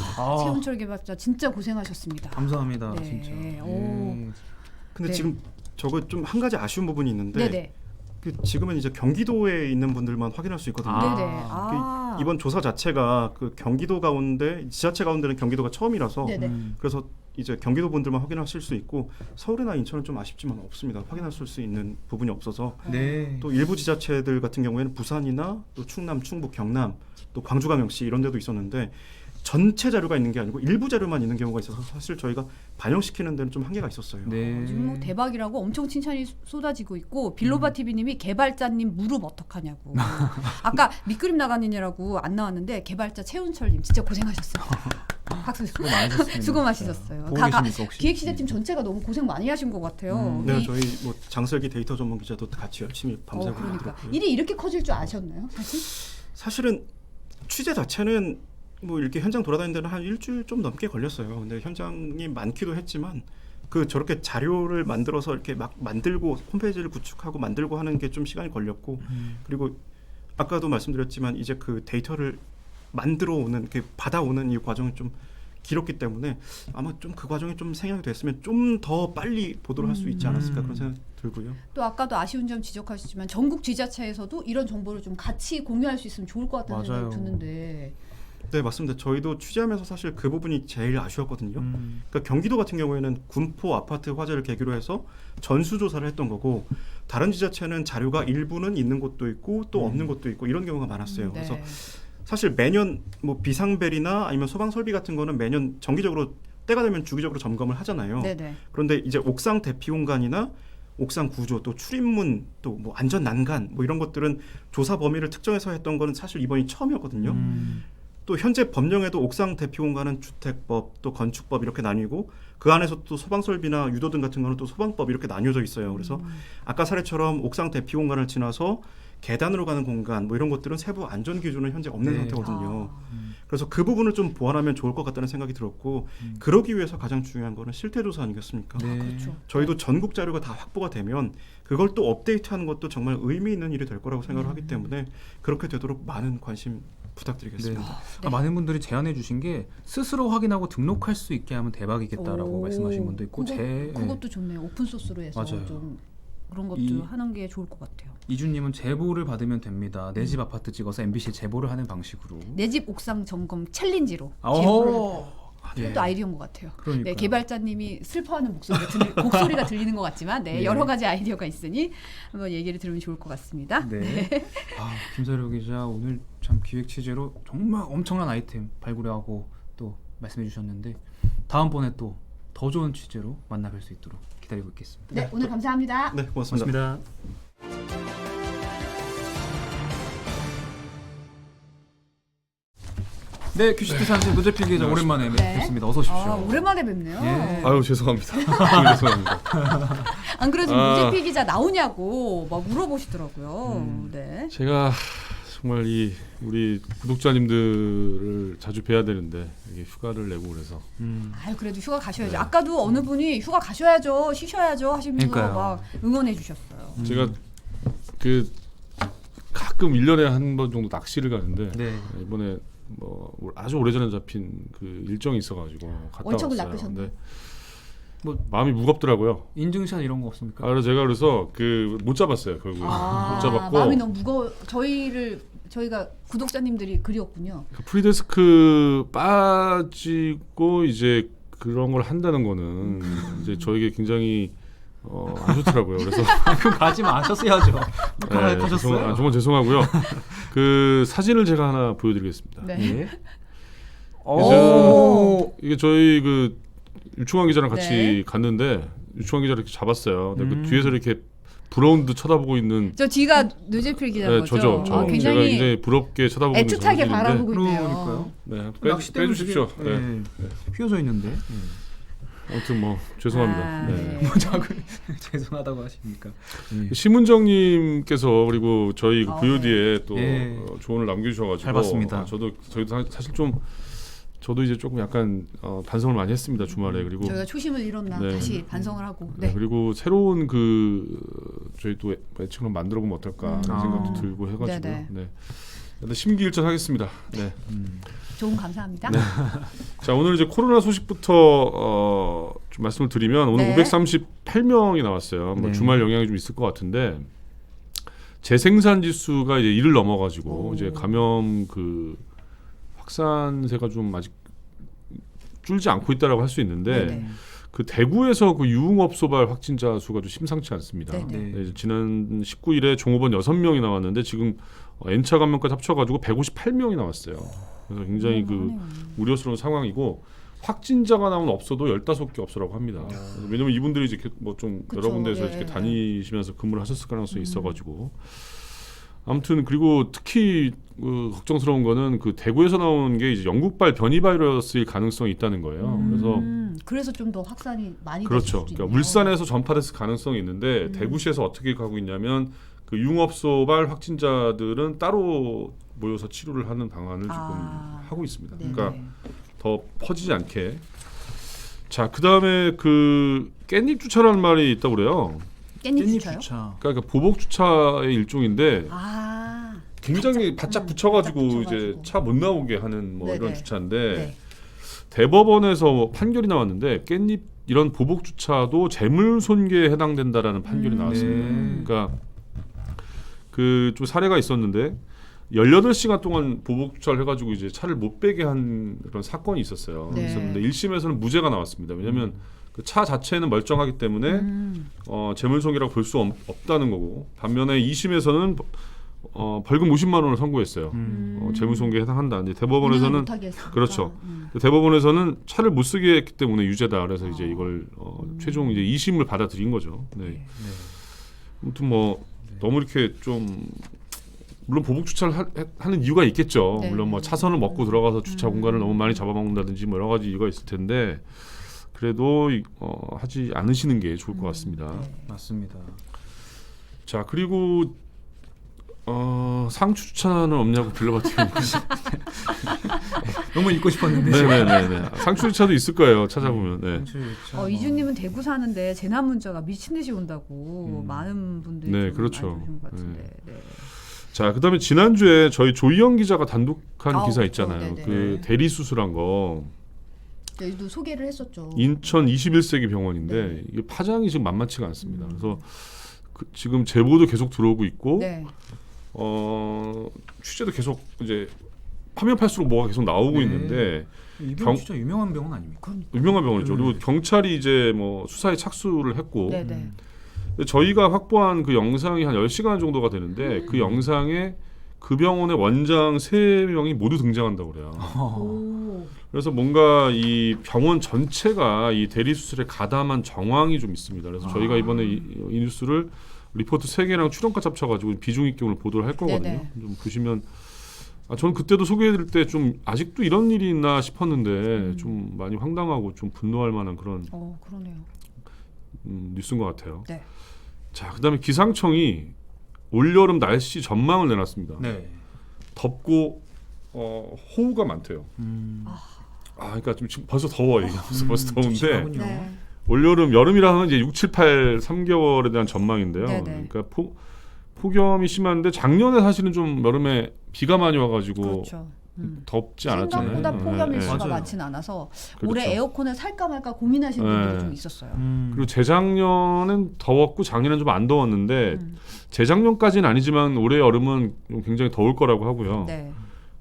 최훈철 개발자 진짜 고생하셨습니다. 감사합니다. 네. 진짜. 오. 예. 근데 네. 지금 저거 좀 한 가지 아쉬운 부분이 있는데 네네. 그 지금은 이제 경기도에 있는 분들만 확인할 수 있거든요. 네네. 이번 조사 자체가 그 경기도 가운데 지자체 가운데는 경기도가 처음이라서 네네. 그래서 이제 경기도 분들만 확인하실 수 있고 서울이나 인천은 좀 아쉽지만 없습니다. 확인하실 수 있는 부분이 없어서 네. 또 일부 지자체들 같은 경우에는 부산이나 또 충남, 충북, 경남, 또 광주광역시 이런 데도 있었는데 전체 자료가 있는 게 아니고 일부 자료만 있는 경우가 있어서 사실 저희가 반영시키는 데는 좀 한계가 있었어요. 네. 지금 뭐 대박이라고 엄청 칭찬이 쏟아지고 있고 빌로바 TV님이 개발자님 무릎 어떡하냐고. 아까 밑그림 나가느냐라고 안 나왔는데 개발자 최훈철님 진짜 고생하셨어요. 박수. 수고 많으셨습니다. 수고 많으셨어요. 보고 다 계십니까, 혹시? 기획시제팀 전체가 너무 고생 많이 하신 것 같아요. 네, 이- 저희 뭐 장슬기 데이터 전문 기자도 같이 열심히 밤새고 그러니까 만들었고요. 일이 이렇게 커질 줄 아셨나요, 사실? 사실은 취재 자체는 뭐 이렇게 현장 돌아다니는 데는 한 일주일 좀 넘게 걸렸어요. 근데 현장이 많기도 했지만 그 저렇게 자료를 만들어서 이렇게 막 만들고 홈페이지를 구축하고 만들고 하는 게 좀 시간이 걸렸고 그리고 아까도 말씀드렸지만 이제 그 데이터를 만들어 오는 이렇게 받아오는 이 과정이 좀 길었기 때문에 아마 좀 그 과정이 좀 생략이 됐으면 좀 더 빨리 보도를 할 수 있지 않았을까 그런 생각이 들고요. 또 아까도 아쉬운 점 지적하시지만 전국 지자체에서도 이런 정보를 좀 같이 공유할 수 있으면 좋을 것 같다는 맞아요. 생각이 드는데. 네, 맞습니다. 저희도 취재하면서 사실 그 부분이 제일 아쉬웠거든요. 그러니까 경기도 같은 경우에는 군포 아파트 화재를 계기로 해서 전수조사를 했던 거고 다른 지자체는 자료가 일부는 있는 곳도 있고 또 없는 곳도 있고 이런 경우가 많았어요. 그래서 사실 매년 뭐 비상벨이나 아니면 소방 설비 같은 거는 매년 정기적으로 때가 되면 주기적으로 점검을 하잖아요. 네네. 그런데 이제 옥상 대피 공간이나 옥상 구조 또 출입문 또 뭐 안전 난간 뭐 이런 것들은 조사 범위를 특정해서 했던 거는 사실 이번이 처음이었거든요. 또 현재 법령에도 옥상 대피 공간은 주택법 또 건축법 이렇게 나뉘고 그 안에서 또 소방 설비나 유도등 같은 거는 또 소방법 이렇게 나뉘어져 있어요. 그래서 아까 사례처럼 옥상 대피 공간을 지나서 계단으로 가는 공간 뭐 이런 것들은 세부 안전 기준은 현재 없는 네. 상태거든요. 그래서 그 부분을 좀 보완하면 좋을 것 같다는 생각이 들었고 그러기 위해서 가장 중요한 거는 실태 조사 아니겠습니까? 네. 그렇죠. 저희도 전국 자료가 다 확보가 되면 그걸 또 업데이트하는 것도 정말 의미 있는 일이 될 거라고 생각을 하기 때문에 그렇게 되도록 많은 관심 부탁드리겠습니다. 네. 많은 분들이 제안해 주신 게 스스로 확인하고 등록할 수 있게 하면 대박이겠다라고 오, 말씀하신 분도 있고 그것도 좋네요. 오픈 소스로 해서 맞아요. 좀 그런 것도 이- 하는 게 좋을 것 같아요. 이준님은 제보를 받으면 됩니다. 내 집 아파트 찍어서 MBC에 제보를 하는 방식으로. 내 집 옥상 점검 챌린지로 오. 제보를 예. 그것도 아이디어인 것 같아요. 그러니까요. 네, 개발자님이 슬퍼하는 목소리가 들리는 것 같지만 네, 네. 여러 가지 아이디어가 있으니 한번 얘기를 들으면 좋을 것 같습니다. 네. 김사료 기자 오늘 참 기획 취재로 정말 엄청난 아이템 발굴하고 또 말씀해 주셨는데 다음번에 또 더 좋은 취재로 만나뵐 수 있도록 기다리고 있겠습니다. 네, 오늘 감사합니다. 네, 고맙습니다. 네, 큐시트 산신 노재필 기자 오랜만에 네. 뵙습니다. 어서 오십시오. 오랜만에 뵙네요. 예. 아유 죄송합니다. 죄송합니다. 안 그래도 아. 노재필 기자 나오냐고 막 물어보시더라고요. 네. 제가 정말 이 우리 구독자님들을 자주 뵈야 되는데 이게 휴가를 내고 그래서 아유 그래도 휴가 가셔야죠. 아까도 어느 분이 휴가 가셔야죠, 쉬셔야죠 하시면서 그러니까요. 막 응원해 주셨어요. 제가 그 가끔 1년에 한 번 정도 낚시를 가는데 네. 이번에 뭐 아주 오래전에 잡힌 그 일정이 있어가지고 갔다 원청을 왔어요. 낚으셨나요? 근데 뭐 마음이 무겁더라고요. 인증샷 이런 거 없습니까? 그래서 제가 그래서 그 못 잡았어요 결국. 못 잡았고 마음이 너무 무거워. 저희가 구독자님들이 그리웠군요. 프리데스크 빠지고 이제 그런 걸 한다는 거는 이제 저에게 굉장히 안 좋더라고요. 그래서 그럼 가지 마셨어야죠. 네, 가셨어요? 정말 죄송하고요. 그 사진을 제가 하나 보여드리겠습니다. 네. 예. 이게 저희 그 유충환 기자랑 같이 네. 갔는데 유충환 기자를 이렇게 잡았어요. 근데 그 뒤에서 이렇게 부러운 듯 쳐다보고 있는 저 뒤가 류재필 기자인 거죠? 저죠. 제가 굉장히 굉장히 부럽게 쳐다보고 있는 애틋하게 사진인데 바라보고 그러니까요. 있네요. 네, 빼주십시오. 되게, 네. 휘어져 있는데. 아무튼 뭐 죄송합니다. 아, 네. 네. 뭐 자꾸 죄송하다고 하십니까? 심은정님께서 그리고 저희 그 아, VOD에 또 예. 조언을 남겨주셔가지고 잘 봤습니다. 저희도 사실 좀 저도 이제 조금 약간 반성을 많이 했습니다 주말에. 그리고 저희가 초심을 잃었나 네. 다시 반성을 하고. 네, 네. 그리고 새로운 그 저희 또 애칭을 만들어 보면 어떨까 그런 생각도 들고 해가지고 네네. 네. 일단 심기일전하겠습니다. 네. 조언 감사합니다. 네. 자 오늘 이제 코로나 소식부터 좀 말씀을 드리면 오늘 네. 538명이 나왔어요. 뭐 네. 주말 영향이 좀 있을 것 같은데 재생산 지수가 이제 1을 넘어가지고 이제 감염 그 확산세가 좀 아직 줄지 않고 있다라고 할 수 있는데 네네. 그 대구에서 그 유흥업소발 확진자 수가 좀 심상치 않습니다. 네네. 네, 이제 지난 19일에 종업원 6명이 나왔는데 지금 N차 감염까지 합쳐가지고 158명이 나왔어요. 그래서 굉장히 그 하네요. 우려스러운 상황이고 확진자가 나온 업소도 15개 업소라고 합니다. 왜냐면 이분들이 이제 뭐 좀 그쵸, 여러 군데에서 예. 이렇게 다니시면서 근무를 하셨을 가능성이 있어가지고 아무튼 그리고 특히 걱정스러운 거는 그 대구에서 나온 게 이제 영국발 변이 바이러스일 가능성이 있다는 거예요. 그래서 좀 더 확산이 많이 그렇죠. 됐을 수도 그러니까 있네요. 울산에서 전파됐을 가능성이 있는데 대구시에서 어떻게 가고 있냐면 그 유흥업소발 확진자들은 따로 모여서 치료를 하는 방안을 지금 하고 있습니다. 네네. 그러니까 더 퍼지지 않게. 자, 그다음에 그 깻잎 주차라는 말이 있다고 그래요. 깻잎 깻잎 주차요? 주차. 그러니까 보복 주차의 일종인데 아, 굉장히 바짝 붙여가지고 바짝 이제 붙여가지고. 차 못 나오게 하는 뭐 네네. 이런 주차인데 네. 대법원에서 판결이 나왔는데 깻잎 이런 보복 주차도 재물 손괴에 해당된다라는 판결이 나왔습니다. 네. 그러니까 그 좀 사례가 있었는데 18시간 동안 보복 주차를 해가지고 이제 차를 못 빼게 한 그런 사건이 있었어요. 네. 있었는데 1심에서는 무죄가 나왔습니다. 왜냐하면 그 차 자체는 멀쩡하기 때문에 재물 손괴라고 볼 수 없다는 거고 반면에 2심에서는 벌금 50만 원을 선고했어요. 재물 손괴에 해당한다. 이제 대법원에서는 못하게 했으니까. 그렇죠. 대법원에서는 차를 못 쓰게 했기 때문에 유죄다. 그래서 이제 이걸 최종 이제 2심을 받아들인 거죠. 네. 아무튼 뭐 너무 이렇게 좀 물론 보복 주차를 하는 이유가 있겠죠. 네. 물론 뭐 차선을 먹고 들어가서 주차 공간을 너무 많이 잡아먹는다든지 뭐 여러 가지 이유가 있을 텐데 그래도 하지 않으시는 게 좋을 것 같습니다. 맞습니다. 자 그리고 상추 주차는 없냐고 빌려봤더니 너무 읽고 싶었는데. 네네네 상추 주차도 있을 거예요. 찾아보면. 네. 상추 주차. 이주님은 대구 사는데 재난 문자가 미친 듯이 온다고 많은 분들이 네, 좀 그렇죠. 알려주신 것 같은데. 네. 자 그다음에 지난주에 저희 조희영 기자가 단독한 아, 기사 그렇죠. 있잖아요. 네네. 그 대리 수술한 거 저희도 소개를 했었죠. 인천 21세기 병원인데 네. 이게 파장이 지금 만만치가 않습니다. 그래서 지금 제보도 계속 들어오고 있고 네. 취재도 계속 이제 파면 팔수록 뭐가 계속 나오고 네. 있는데 이 병원 진짜 유명한 병원 아닙니까? 유명한 병원이죠. 그리고 경찰이 이제 뭐 수사에 착수를 했고 네네. 근데 저희가 확보한 그 영상이 한 10시간 정도가 되는데 그 영상에 그 병원의 원장 3명이 모두 등장한다고 그래요. 오. 그래서 뭔가 이 병원 전체가 이 대리 수술에 가담한 정황이 좀 있습니다. 그래서 저희가 이번에 이 뉴스를 리포트 3개랑 출연가 합쳐가지고 비중 있게 오늘 보도를 할 거거든요. 네네. 좀 보시면 저는 그때도 소개해드릴 때 좀 아직도 이런 일이 있나 싶었는데 좀 많이 황당하고 좀 분노할 만한 그런 그러네요. 뉴스인 것 같아요. 네. 자, 그다음에 기상청이 올여름 날씨 전망을 내놨습니다. 네. 덥고 호우가 많대요. 그러니까 지금 벌써 더워 얘기하면서 벌써 더운데 심하군요. 네. 올여름 여름이라 하면 이제 6, 7, 8, 3개월에 대한 전망인데요. 네네. 그러니까 폭염이 심한데 작년에 사실은 좀 여름에 비가 많이 와가지고 그렇죠. 덥지 않았잖아요. 생각보다 폭염 네, 일수가 맞아요. 많지는 않아서 그렇죠. 올해 에어컨을 살까 말까 고민하시는 네. 분들이 좀 있었어요. 그리고 재작년은 더웠고 작년은 좀 안 더웠는데 재작년까지는 아니지만 올해 여름은 좀 굉장히 더울 거라고 하고요. 네.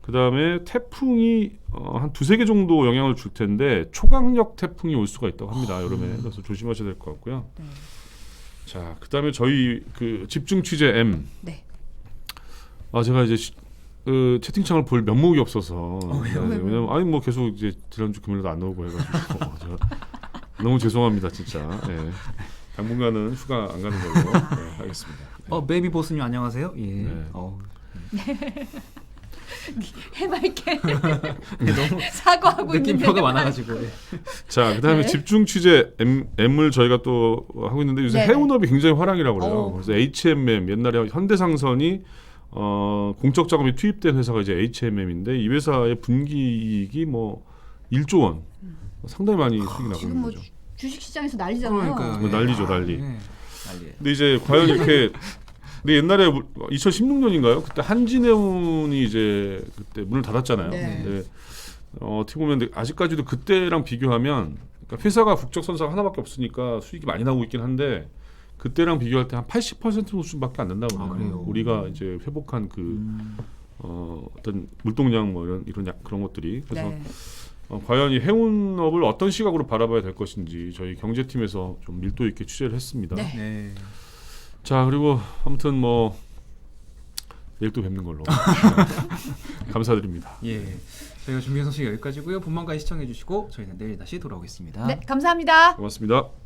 그다음에 태풍이 한 2-3개 정도 영향을 줄 텐데 초강력 태풍이 올 수가 있다고 합니다. 여름에. 그래서 조심하셔야 될 것 같고요. 네. 자, 그다음에 저희 그 집중 취재 M. 네. 제가 이제 채팅창을 볼 면목이 없어서 왜요? 왜냐면 아니 뭐 계속 이제 지난주 금요일도 안 나오고 해가지고 제가 너무 죄송합니다 진짜. 네. 당분간은 휴가 안 가는 걸로 하겠습니다. 네. 베이비 보스님 안녕하세요. 예. 네. 해맑게 너무 사과하고 있는데 느낌표가 많아가지고. 예. 자, 그다음에 네. 집중 취재 M을 저희가 또 하고 있는데 요새 네네. 해운업이 굉장히 화랑이라고 그래요. 오. 그래서 HMM 옛날에 현대상선이 공적 자금이 투입된 회사가 이제 HMM인데 이 회사의 분기이익이 뭐 1조 원 상당히 많이 수익이 나고 지금 있는 뭐 거죠. 주식시장에서 난리잖아요. 그러니까요. 예. 난리죠, 난리. 예. 난리예요. 근데 이제 과연 이렇게 근데 옛날에 2016년인가요? 그때 한진해운이 이제 그때 문을 닫았잖아요. 네. 근데 어떻게 보면 근데 아직까지도 그때랑 비교하면 그러니까 회사가 국적 선사가 하나밖에 없으니까 수익이 많이 나오고 있긴 한데 그때랑 비교할 때 한 80% 수준밖에 안 된다고 그래요. 그래요? 우리가 이제 회복한 그 어떤 물동량 뭐 이런 그런 것들이 그래서 네. 과연 이 해운업을 어떤 시각으로 바라봐야 될 것인지 저희 경제팀에서 좀 밀도 있게 취재를 했습니다. 네. 네. 자, 그리고 아무튼 뭐 내일 또 뵙는 걸로 감사드립니다. 예. 저희가 준비한 소식 여기까지고요. 본방까지 시청해주시고 저희는 내일 다시 돌아오겠습니다. 네, 감사합니다. 고맙습니다.